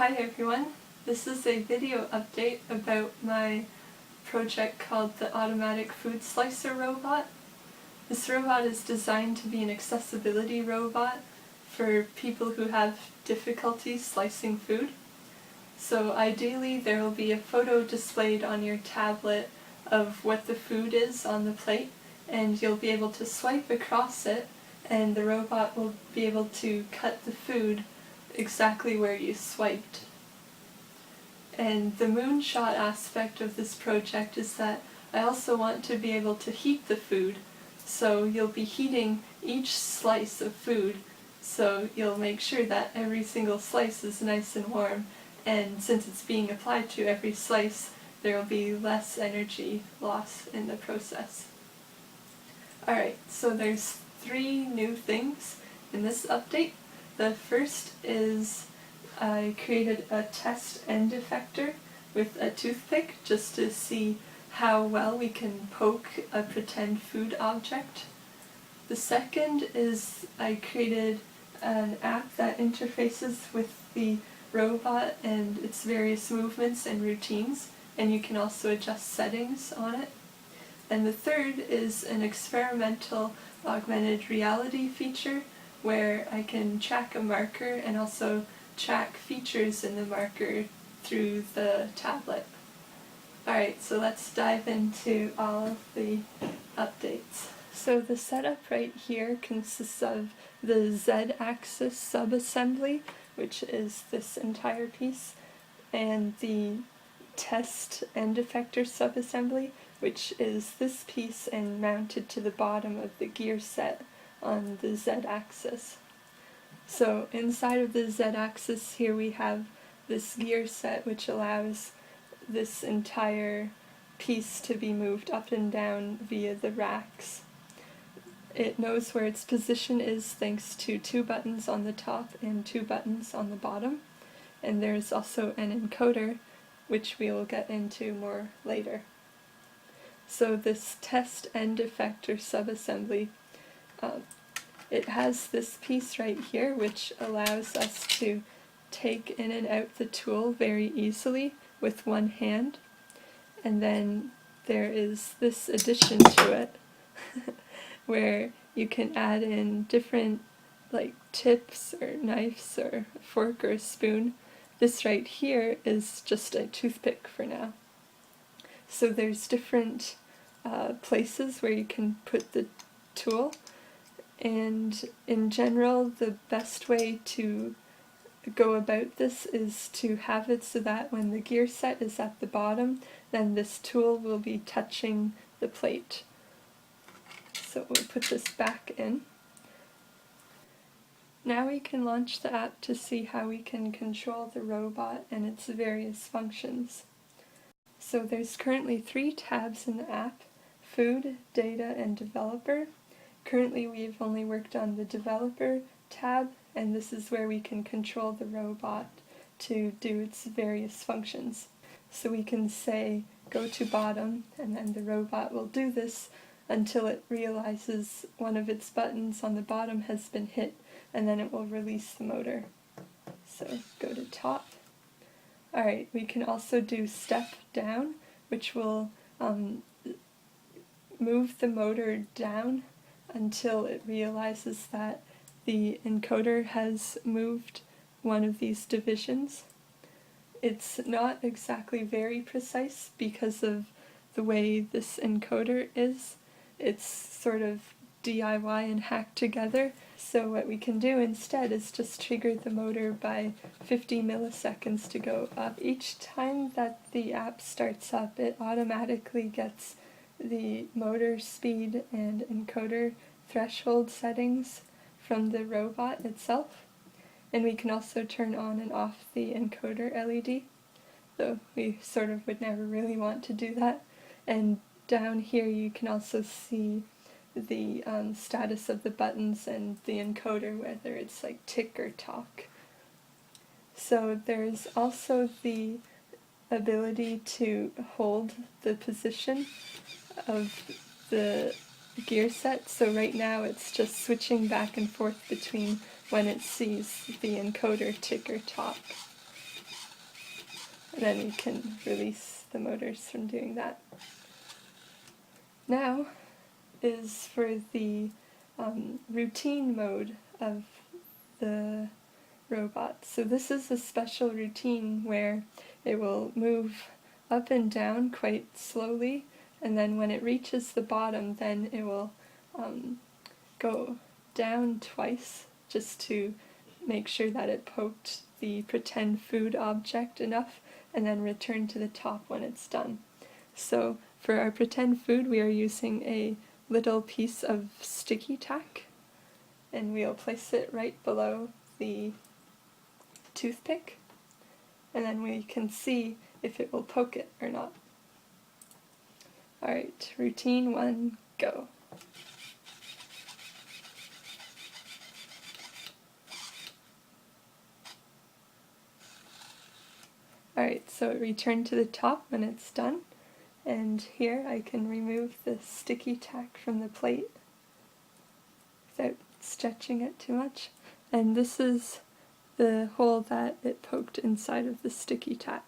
Hi everyone, this is a video update about my project called the Automatic Food Slicer Robot. This robot is designed to be an accessibility robot for people who have difficulty slicing food. So ideally there will be a photo displayed on your tablet of what the food is on the plate, and you'll be able to swipe across it and the robot will be able to cut the food exactly where you swiped. And the moonshot aspect of this project is that I also want to be able to heat the food. So you'll be heating each slice of food, so you'll make sure that every single slice is nice and warm, and since it's being applied to every slice, there will be less energy loss in the process. Alright, so there's 3 new things in this update. The first is I created a test end effector with a toothpick just to see how well we can poke a pretend food object. The second is I created an app that interfaces with the robot and its various movements and routines, and you can also adjust settings on it. And the third is an experimental augmented reality feature where I can track a marker and also track features in the marker through the tablet. Alright, so let's dive into all of the updates. So the setup right here consists of the Z-axis subassembly, which is this entire piece, and the test end effector subassembly, which is this piece and mounted to the bottom of the gear set on the Z-axis. So inside of the Z-axis here we have this gear set which allows this entire piece to be moved up and down via the racks. It knows where its position is thanks to 2 buttons on the top and 2 buttons on the bottom, and there's also an encoder which we will get into more later. So this test end effector subassembly, it has this piece right here which allows us to take in and out the tool very easily with one hand, and then there is this addition to it where you can add in different like tips or knives or a fork or a spoon. This right here is just a toothpick for now. So there's different places where you can put the tool, and in general the best way to go about this is to have it so that when the gear set is at the bottom, then this tool will be touching the plate. So we'll put this back in. Now we can launch the app to see how we can control the robot and its various functions. So there's currently 3 tabs in the app: Food, Data, and Developer. Currently we've only worked on the Developer tab, and this is where we can control the robot to do its various functions. So we can say go to bottom, and then the robot will do this until it realizes one of its buttons on the bottom has been hit, and then it will release the motor. So go to top. Alright, we can also do step down, which will move the motor down until it realizes that the encoder has moved one of these divisions. It's not exactly very precise because of the way this encoder is. It's sort of DIY and hacked together. So what we can do instead is just trigger the motor by 50 milliseconds to go up. Each time that the app starts up, it automatically gets the motor speed and encoder threshold settings from the robot itself. And we can also turn on and off the encoder LED, though we sort of would never really want to do that. And down here you can also see the status of the buttons and the encoder, whether it's like tick or talk. So there's also the ability to hold the position of the gear set. So right now it's just switching back and forth between when it sees the encoder tick or talk. and then we can release the motors from doing that. Now is for the routine mode of the robot. So this is a special routine where it will move up and down quite slowly, and then when it reaches the bottom, then it will go down twice just to make sure that it poked the pretend food object enough, and then return to the top when it's done. So for our pretend food, we are using a little piece of sticky tack, and we'll place it right below the toothpick, and then we can see if it will poke it or not. Alright, routine 1, go. Alright, so it returned to the top when it's done, and here I can remove the sticky tack from the plate without stretching it too much. And this is the hole that it poked inside of the sticky tack.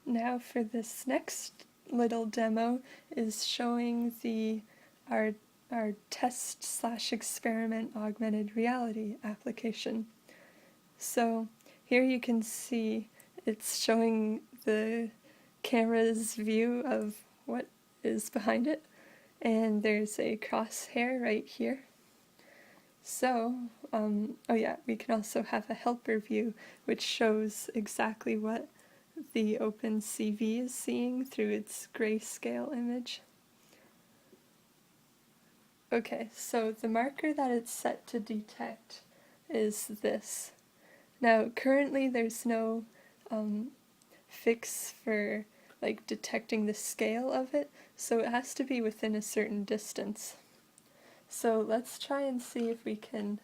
Now for this next little demo is showing our test/experiment augmented reality application. So here you can see it's showing the camera's view of what is behind it, and there's a crosshair right here. So, oh yeah, we can also have a helper view which shows exactly what the OpenCV is seeing through its grayscale image. Okay, so the marker that it's set to detect is this. Now, currently there's no fix for like detecting the scale of it, so it has to be within a certain distance. So let's try and see if we can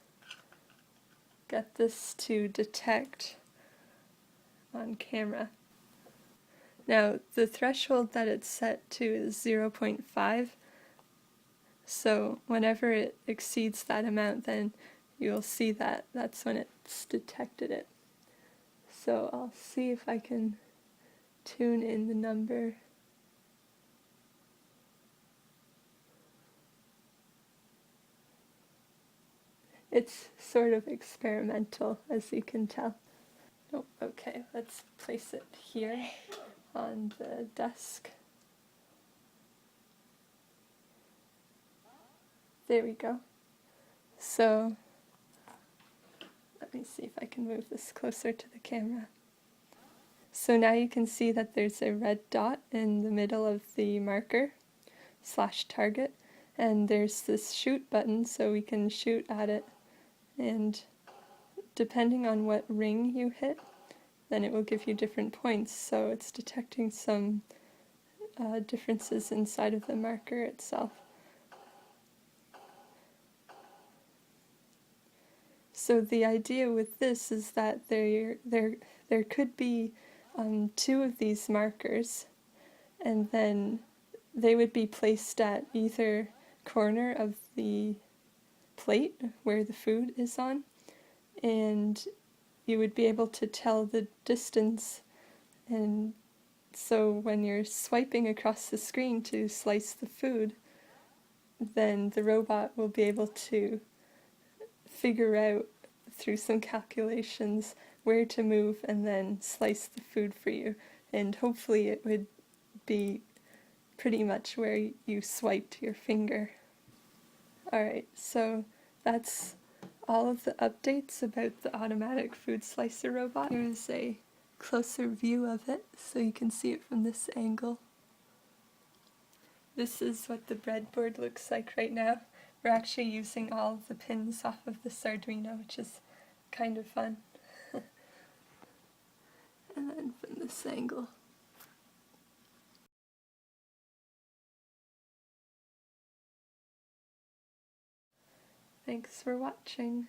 get this to detect on camera. Now, the threshold that it's set to is 0.5, so whenever it exceeds that amount, then you'll see that that's when it's detected it. So I'll see if I can tune in the number. It's sort of experimental, as you can tell. Oh, okay, let's place it here on the desk. There we go. So let me see if I can move this closer to the camera. So now you can see that there's a red dot in the middle of the marker /target, and there's this shoot button, so we can shoot at it, and depending on what ring you hit, then it will give you different points. So it's detecting some differences inside of the marker itself. So the idea with this is that there could be 2 of these markers, and then they would be placed at either corner of the plate where the food is on, and you would be able to tell the distance, and so when you're swiping across the screen to slice the food, then the robot will be able to figure out through some calculations where to move and then slice the food for you, and hopefully it would be pretty much where you swiped your finger. Alright, so that's all of the updates about the automatic food slicer robot. Here's a closer view of it so you can see it from this angle. This is what the breadboard looks like right now. We're actually using all of the pins off of this Arduino, which is kind of fun. And then from this angle. Thanks for watching.